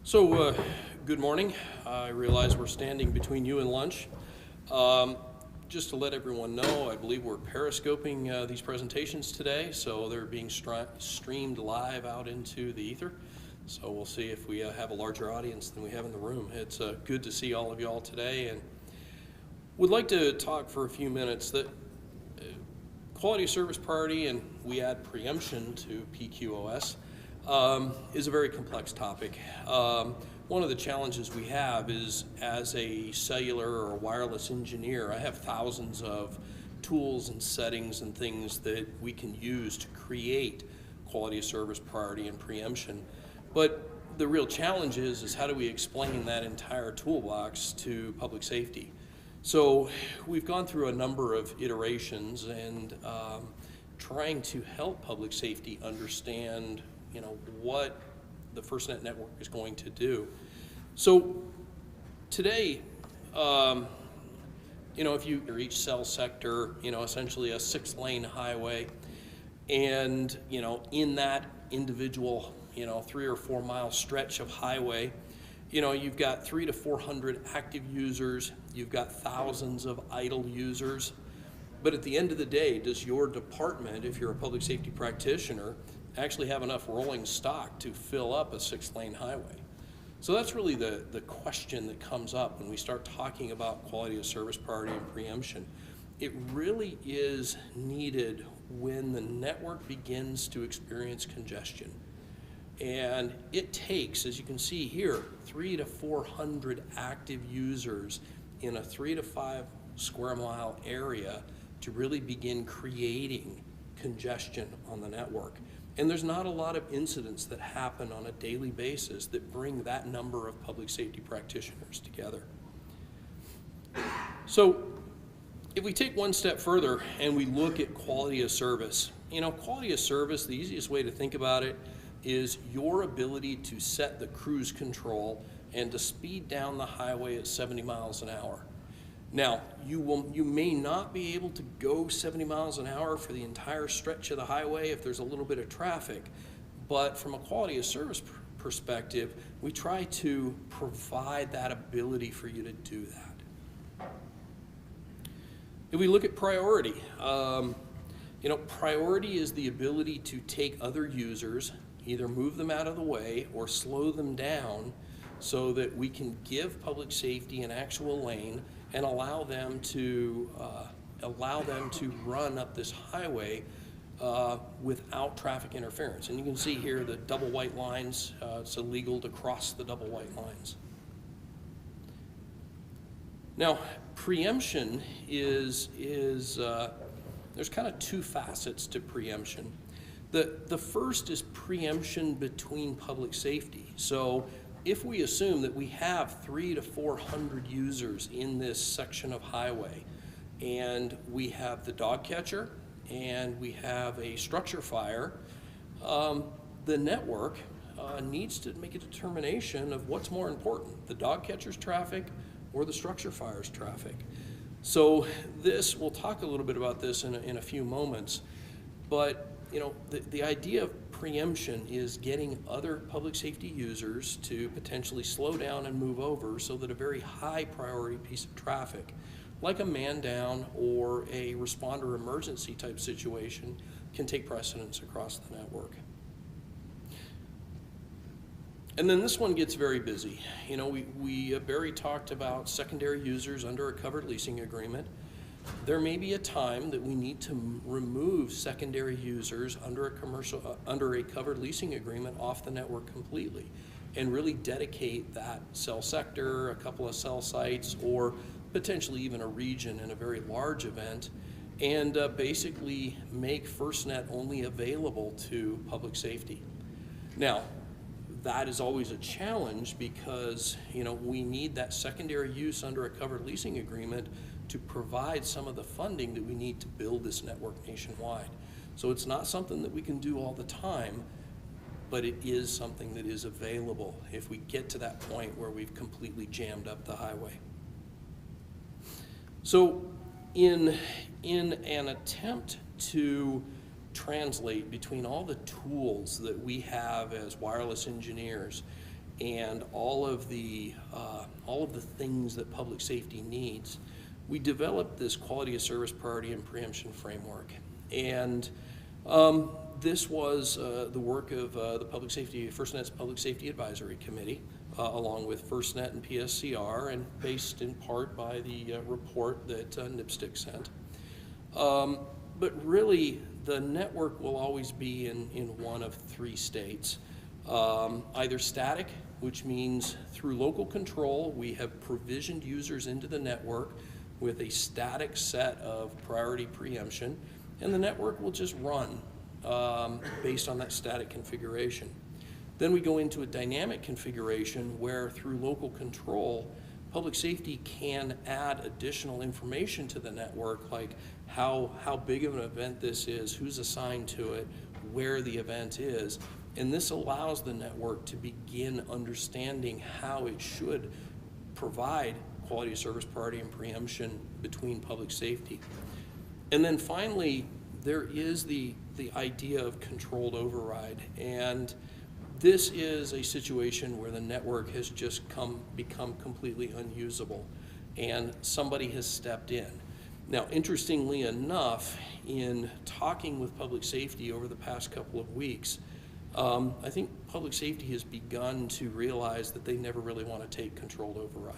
Good morning. I realize we're standing between you and lunch. Just to let everyone know, I believe we're periscoping these presentations today, so they're being streamed live out into the ether. So we'll see if we have a larger audience than we have in the room. It's good to see all of y'all today, and would like to talk for a few minutes that quality of service priority, and we add preemption to PQOS, is a very complex topic. One of the challenges we have is, as a cellular or wireless engineer, I have thousands of tools and settings and things that we can use to create quality of service priority and preemption. But the real challenge is how do we explain that entire toolbox to public safety? So we've gone through a number of iterations and trying to help public safety understand what the FirstNet network is going to do. So today, if you each cell sector, essentially a 6-lane highway, and in that individual 3 or 4 mile stretch of highway, you've got 300 to 400 active users, you've got thousands of idle users. But at the end of the day, does your department, if you're a public safety practitioner, actually have enough rolling stock to fill up a 6-lane highway? So that's really the question that comes up when we start talking about quality of service priority and preemption. It really is needed when the network begins to experience congestion. And it takes, as you can see here, 300 to 400 active users in a 3 to 5 square mile area to really begin creating congestion on the network. And there's not a lot of incidents that happen on a daily basis that bring that number of public safety practitioners together. So if we take one step further and we look at quality of service, quality of service, the easiest way to think about it is your ability to set the cruise control and to speed down the highway at 70 miles an hour. Now, you may not be able to go 70 miles an hour for the entire stretch of the highway if there's a little bit of traffic, but from a quality of service perspective, we try to provide that ability for you to do that. If we look at priority, priority is the ability to take other users, either move them out of the way or slow them down so that we can give public safety an actual lane and allow them to run up this highway without traffic interference. And you can see here the double white lines. It's illegal to cross the double white lines. Now, preemption is there's kind of two facets to preemption. The first is preemption between public safety. So if we assume that we have 300 to 400 users in this section of highway, and we have the dog catcher, and we have a structure fire, the network needs to make a determination of what's more important, the dog catcher's traffic or the structure fire's traffic. So we'll talk a little bit about this in a few moments, but the idea of preemption is getting other public safety users to potentially slow down and move over so that a very high priority piece of traffic, like a man down or a responder emergency type situation, can take precedence across the network. And then this one gets very busy. Barry talked about secondary users under a covered leasing agreement. There may be a time that we need to remove secondary users under a covered leasing agreement off the network completely and really dedicate that cell sector, a couple of cell sites, or potentially even a region in a very large event, and basically make FirstNet only available to public safety. Now, that is always a challenge because we need that secondary use under a covered leasing agreement to provide some of the funding that we need to build this network nationwide. So it's not something that we can do all the time, but it is something that is available if we get to that point where we've completely jammed up the highway. So in an attempt to translate between all the tools that we have as wireless engineers and all of the things that public safety needs, we developed this quality of service, priority, and preemption framework. And this was the work of the FirstNet's Public Safety Advisory Committee, along with FirstNet and PSCR, and based in part by the report that NIPSTIC sent. But really, the network will always be in one of three states. Either static, which means through local control, we have provisioned users into the network with a static set of priority preemption, and the network will just run based on that static configuration. Then we go into a dynamic configuration where through local control, public safety can add additional information to the network, like how big of an event this is, who's assigned to it, where the event is. And this allows the network to begin understanding how it should provide quality of service, priority, and preemption between public safety. And then finally, there is the idea of controlled override. And this is a situation where the network has just become completely unusable, and somebody has stepped in. Now, interestingly enough, in talking with public safety over the past couple of weeks, I think public safety has begun to realize that they never really want to take controlled override.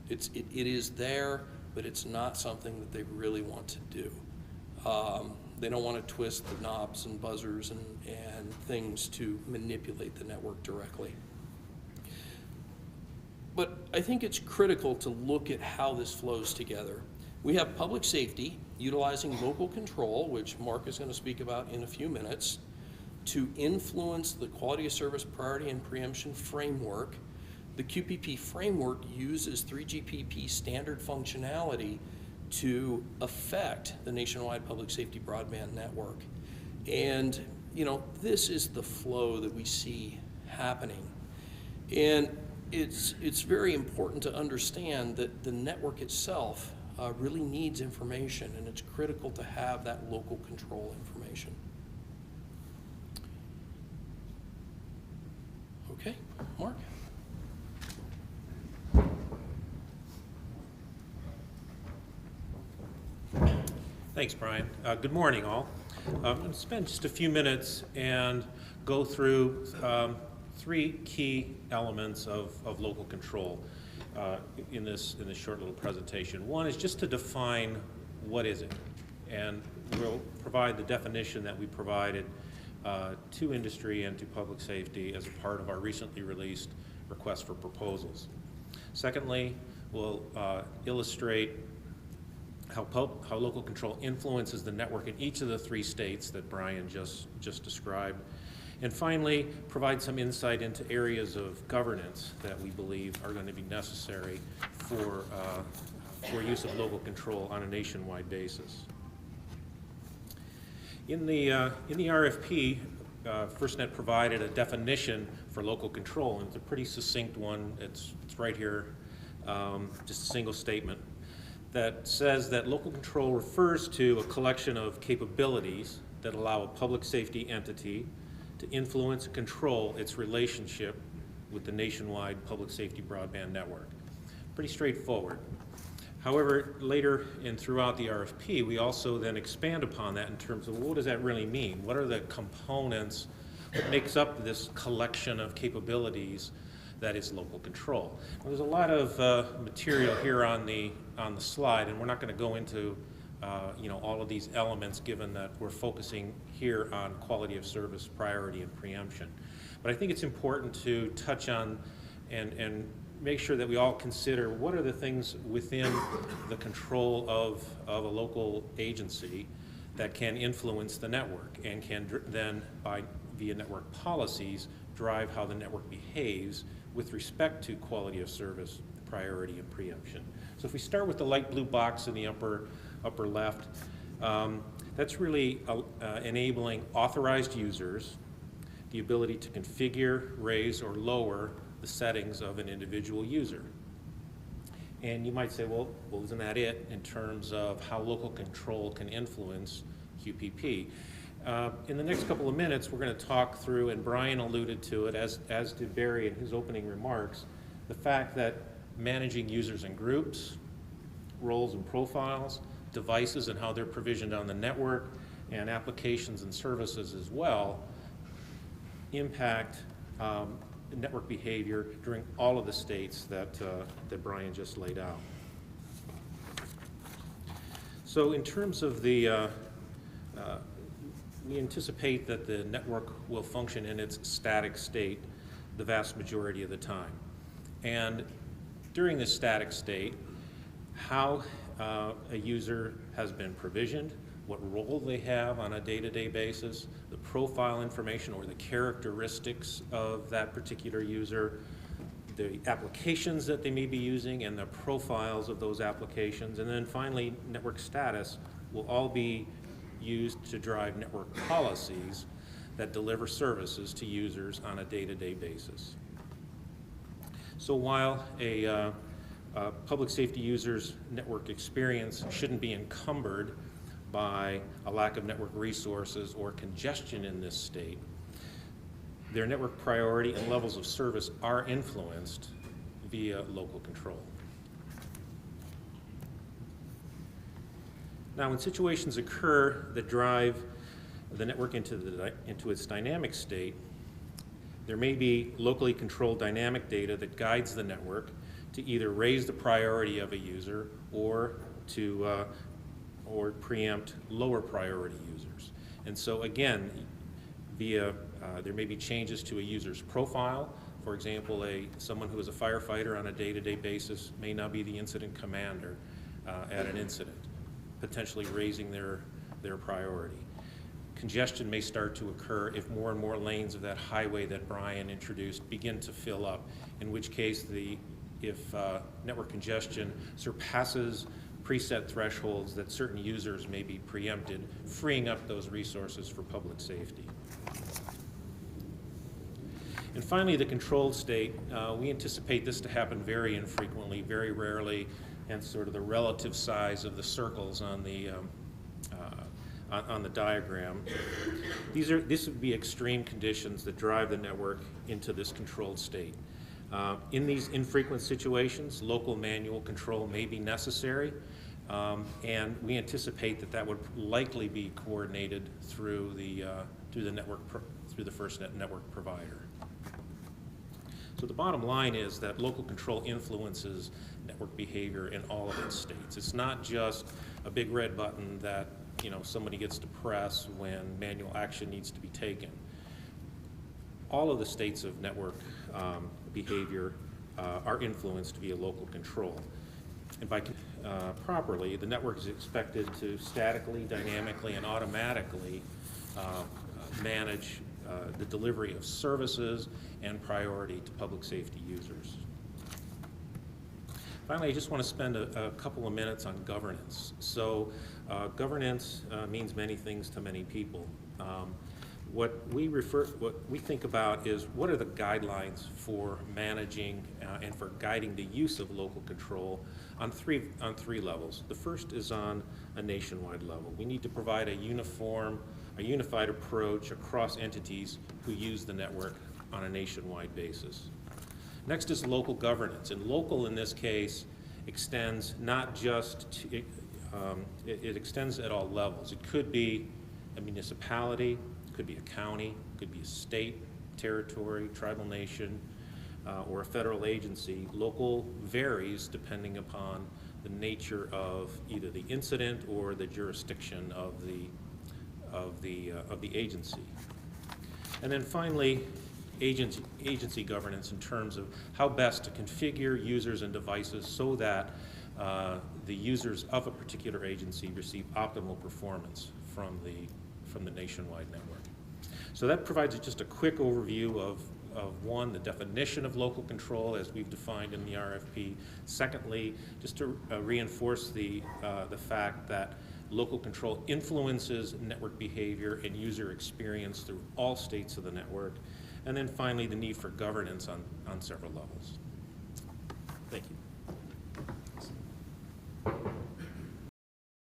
It is there, but it's not something that they really want to do. They don't want to twist the knobs and buzzers and things to manipulate the network directly. But I think it's critical to look at how this flows together. We have public safety utilizing local control, which Mark is going to speak about in a few minutes, to influence the quality of service, priority, and preemption framework. The QPP framework uses 3GPP standard functionality to affect the nationwide public safety broadband network. And, this is the flow that we see happening. And it's very important to understand that the network itself really needs information, and it's critical to have that local control information. Okay, Mark? Thanks, Brian. Good morning, all. I'm going to spend just a few minutes and go through three key elements of local control in this short little presentation. One is just to define what is it, and we'll provide the definition that we provided to industry and to public safety as a part of our recently released request for proposals. Secondly, we'll illustrate how local control influences the network in each of the three states that Brian just described. And finally, provide some insight into areas of governance that we believe are going to be necessary for use of local control on a nationwide basis. In the RFP, FirstNet provided a definition for local control, and it's a pretty succinct one. It's right here, just a single statement that says that local control refers to a collection of capabilities that allow a public safety entity to influence and control its relationship with the nationwide public safety broadband network. Pretty straightforward. However, later and throughout the RFP, we also then expand upon that in terms of what does that really mean? What are the components that makes up this collection of capabilities that is local control? Well, there's a lot of material here on the slide, and we're not going to go into all of these elements, given that we're focusing here on quality of service, priority, and preemption. But I think it's important to touch on and make sure that we all consider what are the things within the control of a local agency that can influence the network and can then, via network policies, drive how the network behaves with respect to quality of service, priority, and preemption. So if we start with the light blue box in the upper left, that's really enabling authorized users the ability to configure, raise, or lower the settings of an individual user. And you might say, well, isn't that it in terms of how local control can influence QPP? In the next couple of minutes, we're going to talk through, and Brian alluded to it, as did Barry in his opening remarks, the fact that managing users and groups, roles and profiles, devices and how they're provisioned on the network, and applications and services as well, impact network behavior during all of the states that Brian just laid out. So in terms of the, we anticipate that the network will function in its static state the vast majority of the time. And during this static state, how a user has been provisioned, what role they have on a day-to-day basis, the profile information or the characteristics of that particular user, the applications that they may be using and the profiles of those applications, and then finally network status will all be used to drive network policies that deliver services to users on a day-to-day basis. So while a public safety user's network experience shouldn't be encumbered by a lack of network resources or congestion in this state, their network priority and levels of service are influenced via local control. Now, when situations occur that drive the network into its dynamic state, there may be locally controlled dynamic data that guides the network to either raise the priority of a user or to or preempt lower priority users. And so again, via there may be changes to a user's profile. For example, someone who is a firefighter on a day-to-day basis may not be the incident commander at an incident, potentially raising their priority. Congestion may start to occur if more and more lanes of that highway that Brian introduced begin to fill up, in which case if network congestion surpasses preset thresholds that certain users may be preempted, freeing up those resources for public safety. And finally, the controlled state, we anticipate this to happen very infrequently, very rarely, and sort of the relative size of the circles on the diagram. This would be extreme conditions that drive the network into this controlled state. In these infrequent situations, local manual control may be necessary, and we anticipate that would likely be coordinated through the FirstNet network provider. So the bottom line is that local control influences network behavior in all of its states. It's not just a big red button that somebody gets to press when manual action needs to be taken. All of the states of network behavior are influenced via local control. And by properly, the network is expected to statically, dynamically, and automatically manage the delivery of services and priority to public safety users. Finally, I just want to spend a couple of minutes on governance. So governance means many things to many people. What we think about is what are the guidelines for managing and for guiding the use of local control on three levels. The first is on a nationwide level. We need to provide a unified approach across entities who use the network on a nationwide basis. Next is local governance, and local in this case extends not just to, it extends at all levels. It could be a municipality, could be a county, could be a state, territory, tribal nation, or a federal agency. Local varies depending upon the nature of either the incident or the jurisdiction of the agency. And then finally, agency governance in terms of how best to configure users and devices so that the users of a particular agency receive optimal performance from the nationwide network. So that provides just a quick overview of one, the definition of local control as we've defined in the RFP. Secondly, just to reinforce the fact that local control influences network behavior and user experience through all states of the network. And then finally, the need for governance on several levels. Thank you.